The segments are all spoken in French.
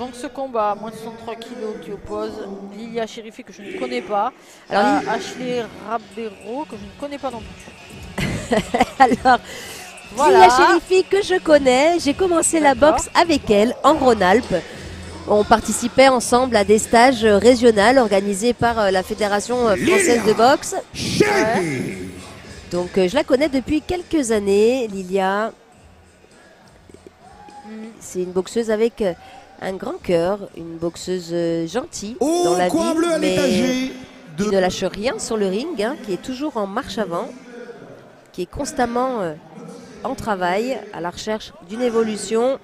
donc ce combat à moins de 63 kilos qui oppose Lilia Cherifi que je ne connais pas, Alors, à Ashley Rabero que je ne connais pas non plus. alors Lilia Voilà, Cherifi que je connais, j'ai commencé la d'accord. boxe avec elle en Rhône-Alpes. On participait ensemble à des stages régionaux organisés par la Fédération française de boxe. Ouais. Donc je la connais depuis quelques années, Lilia. Mhm. C'est une boxeuse avec un grand cœur, une boxeuse gentille dans Au la coin vie, bleu à mais l'étagé qui de ne lâche rien sur le ring, hein, qui est toujours en marche avant, qui est constamment en travail, à la recherche d'une évolution.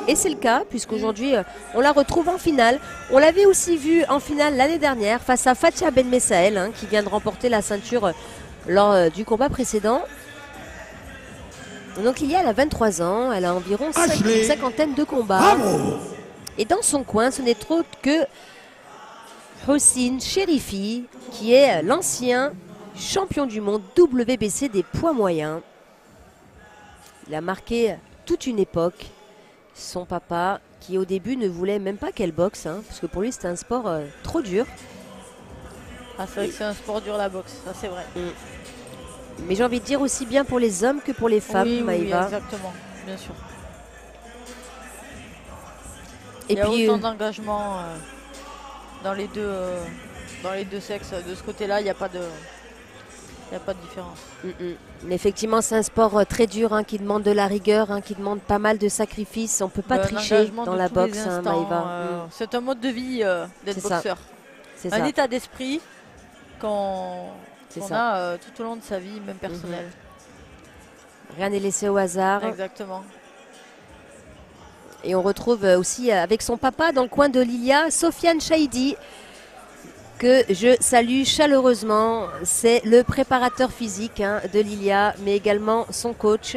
Et c'est le cas, puisqu'aujourd'hui, on la retrouve en finale. On l'avait aussi vue en finale l'année dernière face à Fatia Ben Messaël, hein, qui vient de remporter la ceinture lors du combat précédent. Donc Lilia, elle a 23 ans, elle a environ une Ashley. cinquantaine de combats. Bravo. Et dans son coin, ce n'est autre que Hossein Cherifi, qui est l'ancien champion du monde WBC des poids moyens. Il a marqué toute une époque. Son papa, qui au début ne voulait même pas qu'elle boxe, hein, parce que pour lui c'était un sport trop dur. Ah, c'est vrai que c'est un sport dur la boxe, ça c'est vrai. Mais j'ai envie de dire aussi bien pour les hommes que pour les femmes, Oui, oui, oui, Maïva. exactement, bien sûr. Et Il y a puis, autant d'engagement dans dans les deux sexes. De ce côté-là, il n'y a pas de, il y a pas de différence. effectivement, c'est un sport très dur, hein, qui demande de la rigueur, hein, qui demande pas mal de sacrifices. On peut pas Un tricher engagement dans de la tous les boxe, hein, instants. Maïva. C'est un mode de vie d'être C'est ça. boxeur. C'est Un ça. état d'esprit qu'on C'est qu'on ça. a tout au long de sa vie, même personnelle. Rien n'est laissé au hasard. Exactement. Et on retrouve aussi avec son papa dans le coin de Lilia, Sofiane Chaïdi, que je salue chaleureusement. C'est le préparateur physique, hein, de Lilia, mais également son coach.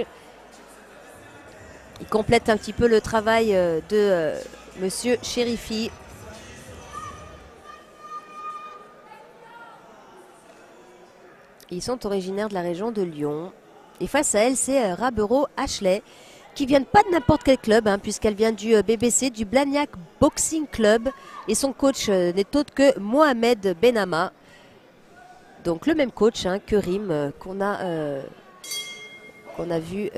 Il complète un petit peu le travail de Monsieur Cherifi. Ils sont originaires de la région de Lyon. Et face à elle, c'est Rabero Ashley, qui vient pas de n'importe quel club, hein, puisqu'elle vient du BBC, du Blagnac Boxing Club. Et son coach n'est autre que Mohamed Benama. Donc le même coach, hein, que Rim, qu'on a vu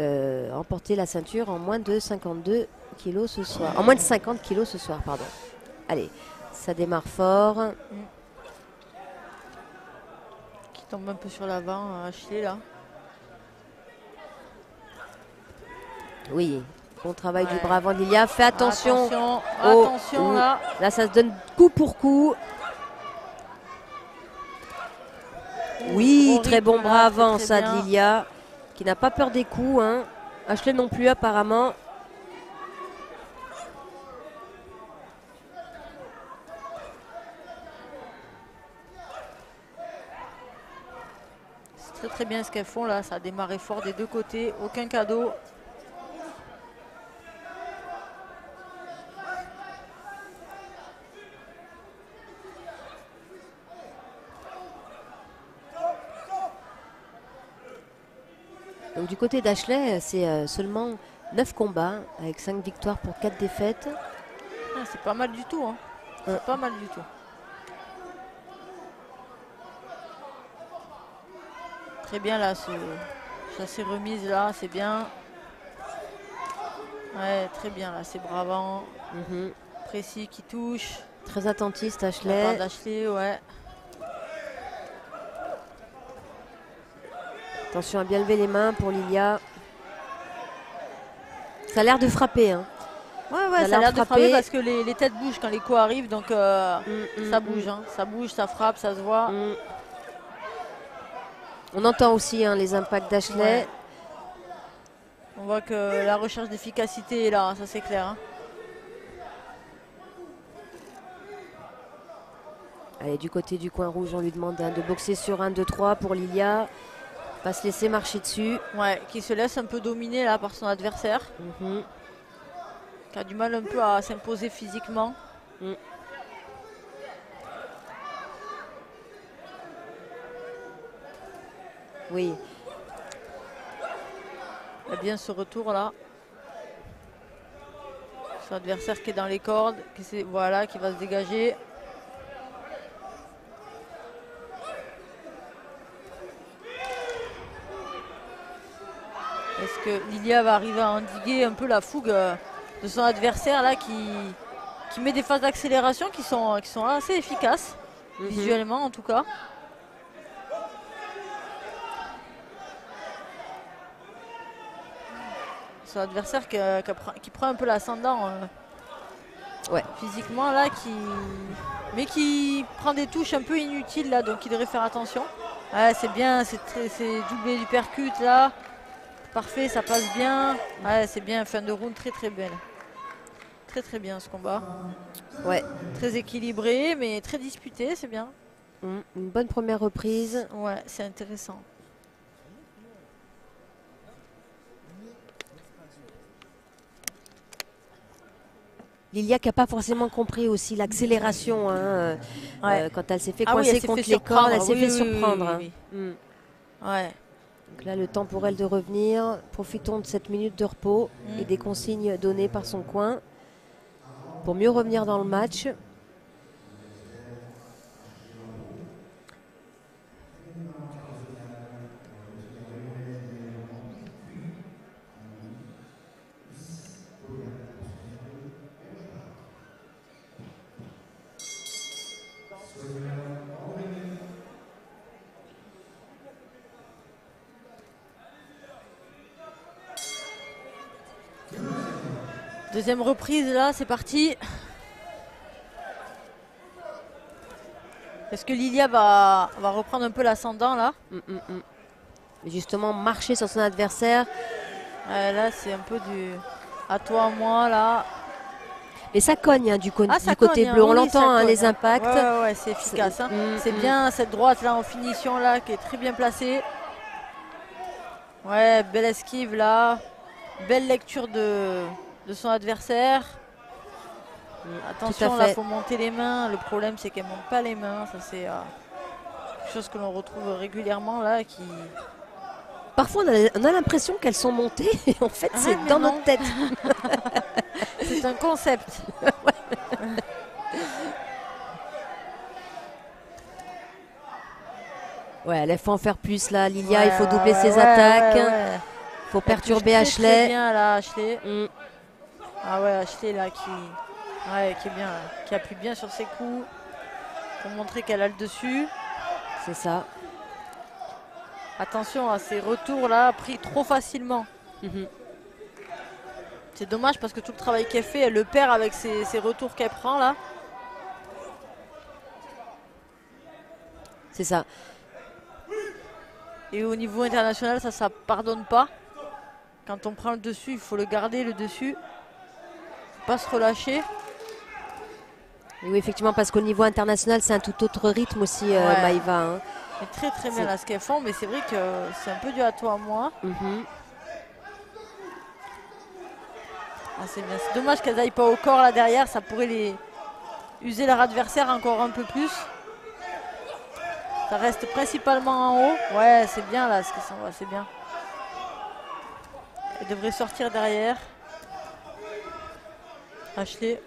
remporter la ceinture en moins de 52 kilos ce soir. En moins de 50 kilos ce soir, pardon. Allez, ça démarre fort. Qui tombe un peu sur l'avant, Ashley là. Oui, bon travail du Ouais. bras avant Lilia. Fais attention. Attention là. Là, ça se donne coup pour coup. Oui, Gros très rythme, bon là, bras avant, très, ça, très de bien. Lilia, qui n'a pas peur des coups, hein. Ashley non plus, apparemment. C'est très très bien ce qu'elles font là. Ça a démarré fort des deux côtés. Aucun cadeau. Donc du côté d'Ashley, c'est seulement 9 combats, avec 5 victoires pour 4 défaites. Ah, c'est pas mal du tout. Hein. C'est pas mal du tout. Très bien là, ça s'est remise là, c'est bien. Ouais, très bien là, c'est bravant, précis qui touche. Très attentiste, La Ashley. part d'Ashley, ouais. Attention à bien lever les mains pour Lilia. Ça a l'air de frapper, hein. Ouais, ça a l'air de frapper parce que les têtes bougent quand les coups arrivent, donc ça bouge, hein. Ça bouge, ça frappe, ça se voit. On entend aussi, hein, les impacts d'Ashley. Ouais. On voit que la recherche d'efficacité est là, hein, ça c'est clair. Hein. Allez, du côté du coin rouge, on lui demande, hein, de boxer sur 1, 2, 3 pour Lilia. Pas se laisser marcher dessus. Ouais, qui se laisse un peu dominer là par son adversaire. Qui a du mal un peu à s'imposer physiquement. Oui. Il y a bien ce retour là. Son adversaire qui est dans les cordes, voilà, qui va se dégager. Est-ce que Lilia va arriver à endiguer un peu la fougue de son adversaire là qui met des phases d'accélération qui sont assez efficaces, visuellement en tout cas. Son adversaire qui prend un peu l'ascendant physiquement là, mais qui prend des touches un peu inutiles là, donc il devrait faire attention. Ouais, c'est bien, c'est doublé du percute là. Parfait, ça passe bien. Ouais, c'est bien, fin de round très belle. Très bien ce combat. Ouais. Très équilibré, mais très disputé, c'est bien. Une bonne première reprise. Ouais, c'est intéressant. Lilia qui n'a pas forcément compris aussi l'accélération quand elle s'est fait coincer contre les cordes, elle s'est fait surprendre. Ouais. Donc là, le temps pour elle de revenir. Profitons de cette minute de repos et des consignes données par son coin pour mieux revenir dans le match. Deuxième reprise là, c'est parti. Est-ce que Lilia va reprendre un peu l'ascendant là? Justement, marcher sur son adversaire. Là, c'est un peu du à toi, moi là. Mais ça cogne du côté bleu, on l'entend, les impacts. Ouais, c'est efficace. C'est bien cette droite là en finition là qui est très bien placée. Ouais, belle esquive là. Belle lecture de son adversaire. Attention là, il faut monter les mains. Le problème c'est qu'elle ne monte pas les mains. Ça c'est quelque chose que l'on retrouve régulièrement là. Parfois on a l'impression qu'elles sont montées et en fait c'est dans notre tête. C'est un concept. Ouais, elle faut en faire plus là, Lilia, il faut doubler ses attaques. Il faut perturber Ashley. Très bien là, Ashley. Ah ouais, Ashley là qui est bien, là, qui appuie bien sur ses coups pour montrer qu'elle a le dessus. C'est ça. Attention à ces retours là, pris trop facilement. C'est dommage parce que tout le travail qu'elle fait, elle le perd avec ces retours qu'elle prend là. C'est ça. Et au niveau international, ça pardonne pas. Quand on prend le dessus, il faut le garder le dessus. Faut pas se relâcher. Oui, effectivement, parce qu'au niveau international, c'est un tout autre rythme aussi, Maïva. C'est très bien là ce qu'elles font, mais c'est vrai que c'est un peu dû à toi, moi. C'est bien. C'est dommage qu'elles n'aillent pas au corps là derrière, ça pourrait user leur adversaire encore un peu plus. Ça reste principalement en haut. Ouais, c'est bien là ce qu'elles sont, c'est bien. Elle devrait sortir derrière. Ashley.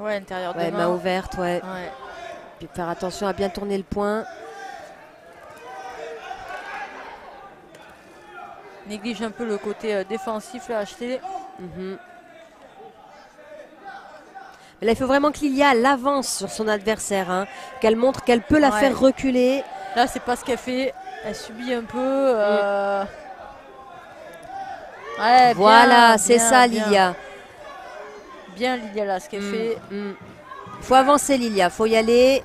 Ouais, intérieur de main. Main ouverte, Puis faire attention à bien tourner le poing. Néglige un peu le côté défensif là, Ashley. Mais là, il faut vraiment que Lilia l'avance sur son adversaire, qu'elle montre qu'elle peut la faire reculer. Là, c'est pas ce qu'elle fait. Elle subit un peu. Voilà, c'est ça, Lilia. Bien, Lilia, là, ce qu'elle fait. Il faut avancer, Lilia. Il faut y aller.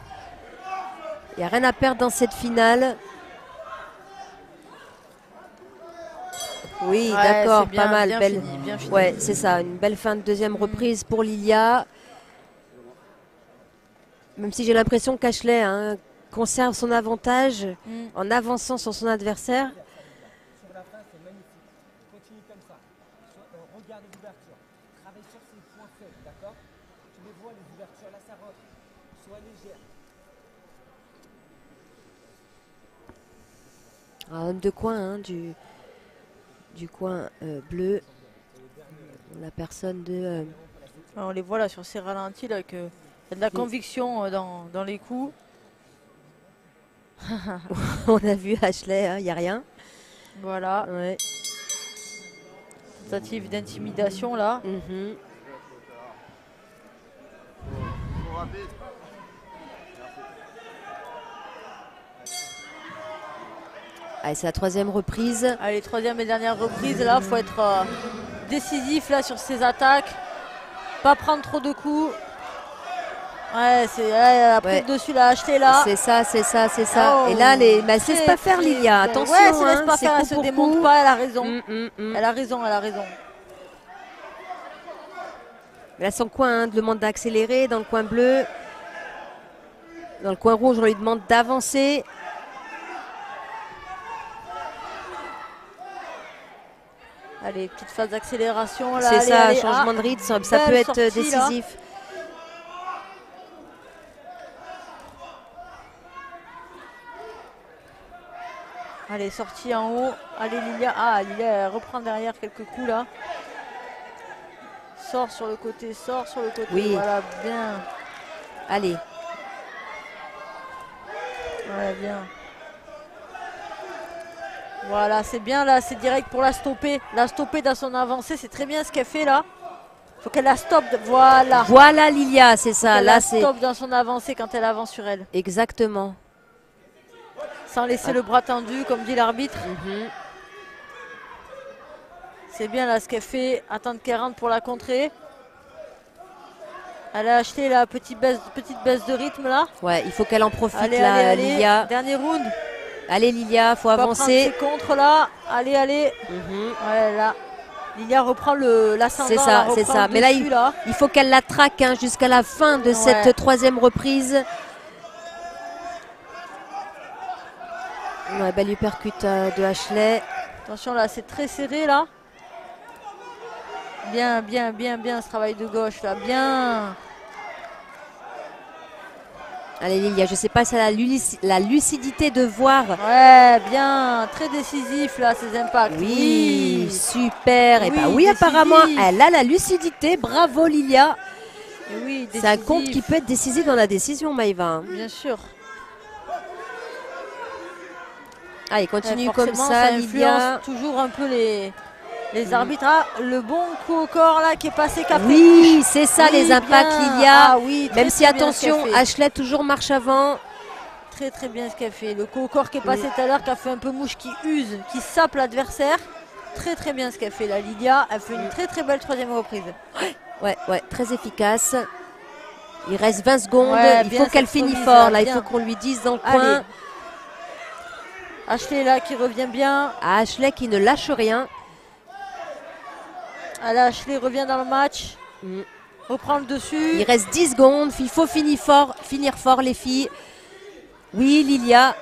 Il n'y a rien à perdre dans cette finale. Oui, d'accord, pas mal. Bien belle. Fini, bien fini. Ouais, c'est ça. Une belle fin de deuxième reprise pour Lilia. Même si j'ai l'impression qu'Ashley conserve son avantage en avançant sur son adversaire. Sur la fin, c'est magnifique. Continue comme ça. Regardez l'ouverture. Un homme de coin du coin bleu. La personne de... On les voit là sur ces ralentis là, qu'il y a de la conviction dans les coups. On a vu Ashley, il n'y a rien. Voilà. Ouais. Tentative d'intimidation là. Allez, c'est la 3e reprise. Allez, 3e et dernière reprise. Là, il faut être décisif là sur ses attaques. Pas prendre trop de coups. Ouais, c'est après dessus la acheter là. C'est ça. Oh, et là, elle ne se laisse pas faire, Lilia. Attention, ouais, elle se laisse pas faire, elle se démonte pas, elle a raison. Elle a raison. Là, son coin demande d'accélérer. Dans le coin bleu, dans le coin rouge, on lui demande d'avancer. Allez, petite phase d'accélération là. C'est ça, allez, changement de rythme, ça peut être décisif. Là. Allez, sortie en haut. Allez, Lilia. Ah, Lilia elle reprend derrière quelques coups là. Sort sur le côté. Oui. Voilà, bien. Allez. Voilà, bien. Voilà, c'est bien là, c'est direct pour la stopper. La stopper dans son avancée, c'est très bien ce qu'elle fait là. Faut qu'elle la stoppe. Voilà. Voilà, Lilia, c'est ça. Là, c'est. Stoppe dans son avancée quand elle avance sur elle. Exactement. Sans laisser le bras tendu, comme dit l'arbitre. C'est bien là ce qu'elle fait. Attendre qu'elle rentre pour la contrer. Elle a acheté la petite baisse de rythme là. Ouais, il faut qu'elle en profite allez, là, allez, Lilia. Dernier round. Allez, Lilia, faut avancer. Prendre ses contres là. Allez. Ouais, là. Lilia reprend l'ascendant. C'est ça. Mais là, il faut qu'elle la traque jusqu'à la fin de cette 3e reprise. Ouais, belle uppercut de Ashley. Attention là, c'est très serré là. Bien ce travail de gauche là, bien. Allez Lilia, je sais pas si elle a la lucidité de voir. Ouais, bien, très décisif là ces impacts. Oui, super. Et bah oui, apparemment, elle a la lucidité. Bravo Lilia. Oui, c'est un compte qui peut être décisif dans la décision, Maïva. Bien sûr. Allez, continue comme ça, Lilia. Toujours un peu les arbitres. Ah, le bon coup au corps là qui est passé capé. Oui, c'est ça les impacts, Lilia. Ah, oui, même si attention, Ashley toujours marche avant. Très bien ce qu'elle fait. Le coup au corps qui est passé tout à l'heure, qui a fait un peu mouche, qui use, qui sape l'adversaire. Très bien ce qu'elle fait là, Lilia. Elle fait une très belle 3e reprise. Ouais, très efficace. Il reste 20 secondes. Il faut qu'elle finisse fort là. Il faut qu'on lui dise dans le coin. Ashley là qui revient bien. Ashley qui ne lâche rien. Allez, Ashley revient dans le match. Reprend le dessus. Il reste 10 secondes. Il faut finir fort les filles. Oui, Lilia.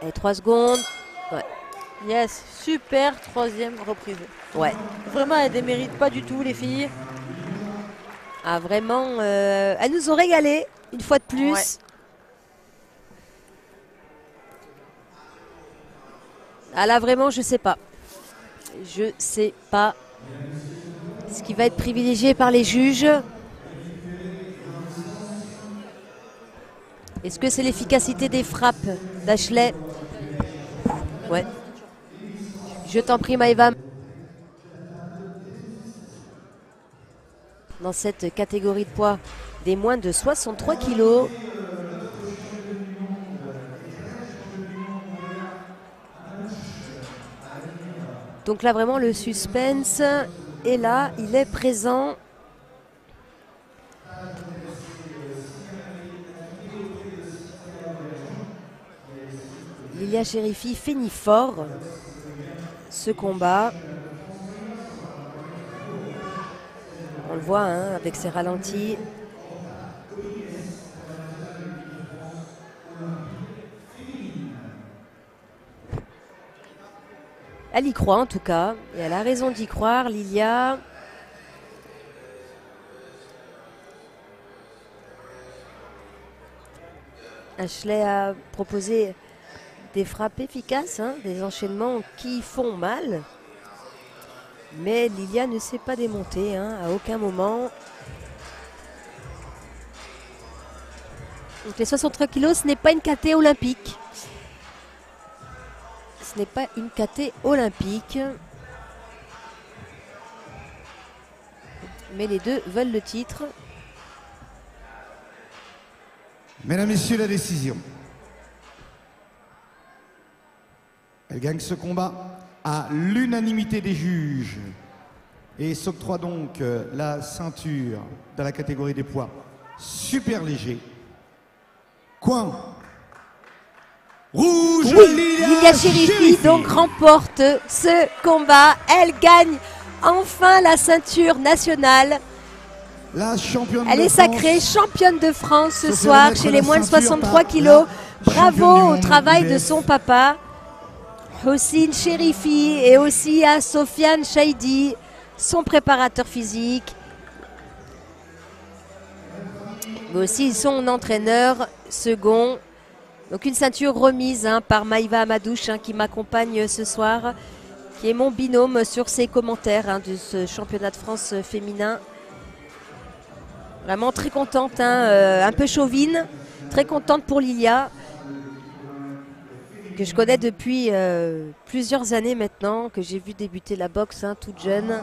Et 3 secondes. Ouais. Yes, super 3e reprise. Ouais. Vraiment, elles ne déméritent pas du tout les filles. Ah vraiment, elles nous ont régalé une fois de plus. Ouais. Ah là vraiment, je sais pas. Je sais pas ce qui va être privilégié par les juges. Est-ce que c'est l'efficacité des frappes d'Ashley? Ouais. Je t'en prie, Maïva. Dans cette catégorie de poids des moins de 63 kilos. Donc là, vraiment, le suspense est là, il est présent. Lilia Cherifi finit fort ce combat. On le voit avec ses ralentis. Elle y croit en tout cas, et elle a raison d'y croire, Lilia. Ashley a proposé des frappes efficaces, hein, des enchaînements qui font mal. Mais Lilia ne s'est pas démontée, hein, à aucun moment. Donc les 63 kilos, ce n'est pas une KT olympique. Ce n'est pas une KT olympique. Mais les deux veulent le titre. Mesdames, Messieurs, la décision. Elle gagne ce combat à l'unanimité des juges et s'octroie donc la ceinture dans la catégorie des poids super légers. Coin rouge, oui, Lilia Cherifi donc remporte ce combat. Elle gagne enfin la ceinture nationale. La championne Elle de est sacrée France. championne de France ce Se fait soir remettre chez les la moins de ceinture 63 par kilos. la championne Bravo du au monde travail de IBF. son papa, Hossein Cherifi, et aussi à Sofiane Chaidi, son préparateur physique. Mais aussi son entraîneur second. Donc une ceinture remise, hein, par Maïva Amadouche, hein, qui m'accompagne ce soir, qui est mon binôme sur ses commentaires, hein, de ce championnat de France féminin. Vraiment très contente, hein, un peu chauvine, très contente pour Lilia, que je connais depuis plusieurs années maintenant, que j'ai vu débuter la boxe, hein, toute jeune,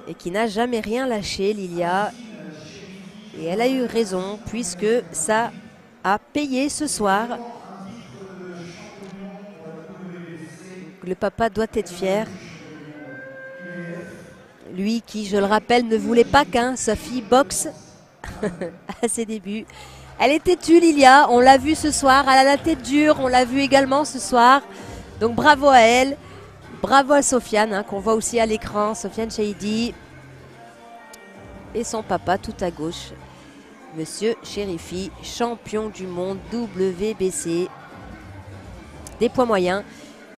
et qui n'a jamais rien lâché, Lilia. Et elle a eu raison, puisque ça a payé ce soir. Donc, le papa doit être fier. Lui qui, je le rappelle, ne voulait pas sa fille boxe à ses débuts. Elle est têtue, Lilia, on l'a vu ce soir. Elle a la tête dure, on l'a vu également ce soir. Donc bravo à elle. Bravo à Sofiane, hein, qu'on voit aussi à l'écran. Sofiane Chaidi. Et son papa tout à gauche. Monsieur Cherifi, champion du monde WBC des poids moyens.